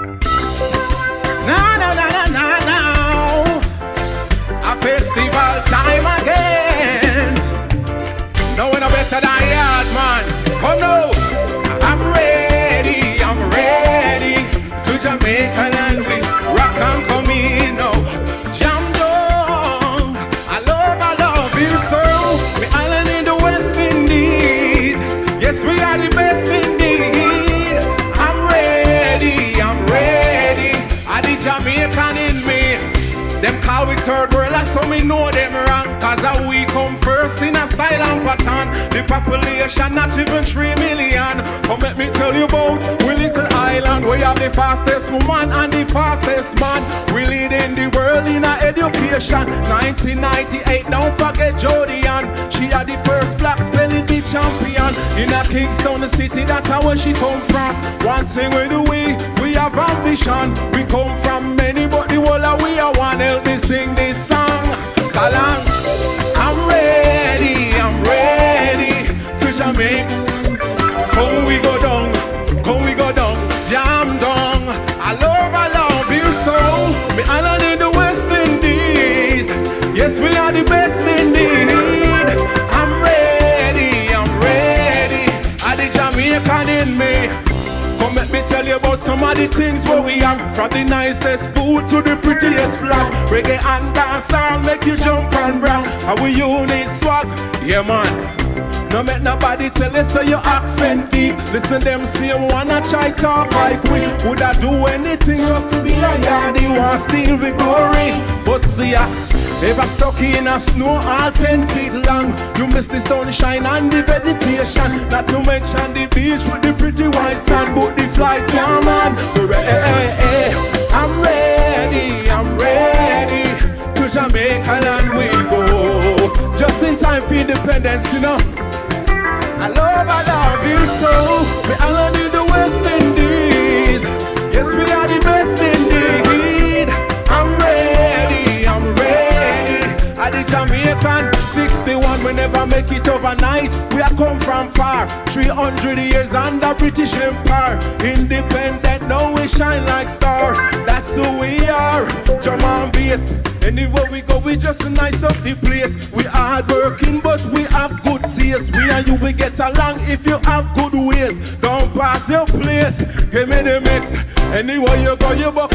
Now. A festival time again. No one better than yard, man. Come now. I'm ready to Jamaica land. We rock and come in now. Jam down. I love you so. We island in the West Indies. Yes, we are the best indeed. I'm ready. I the Jamaican in me. Them call we third world, that's how me know them wrong. Cause we come first in a style and pattern. The population not even 3 million. Come let me tell you about we little island. We have the fastest woman and the fastest man. We lead in the world in our education. 1998, don't forget Jodian. She had the first black spelling bee champion. In a Kingston the city, that's where she come from. One thing we do, we have ambition. We come from many, but the whole of we are one. Help me sing this song. Kalang. I'm ready to Jamaica. Come we go down, jam down. I love you so. Me island in the West Indies. Yes, we are the best indeed. I'm ready. I the Jamaican in me. Come let me tell you about some of the things where we have. From the nicest food to the prettiest flag. Reggae and dancehall make you jump and brag. How we unique swag, yeah man. No make nobody tell you so your accent deep. Listen them same wanna try talk like we. Woulda do anything just to be a yardie. Want steal we glory. But see ya, ever stuck in a snow all 10 feet long. You miss the sunshine and the vegetation. Not to mention the beach with the pretty white sand. But the flight, yeah man. I'm ready to Jamaica land we go. Just in time for independence, you know. I love you so. We island in the West Indies. Yes, we are the best indeed. I'm ready. I the Jamaican 61, we never make it overnight. We are come from far, 300 years under British Empire. Independent, now we shine like stars. That's who we are, German based. Anywhere we go, we just nice up the place. We hard working, but we have good taste. We and you will get along if you have good ways. Don't pass your place, give me the mix. Anywhere you go, you buck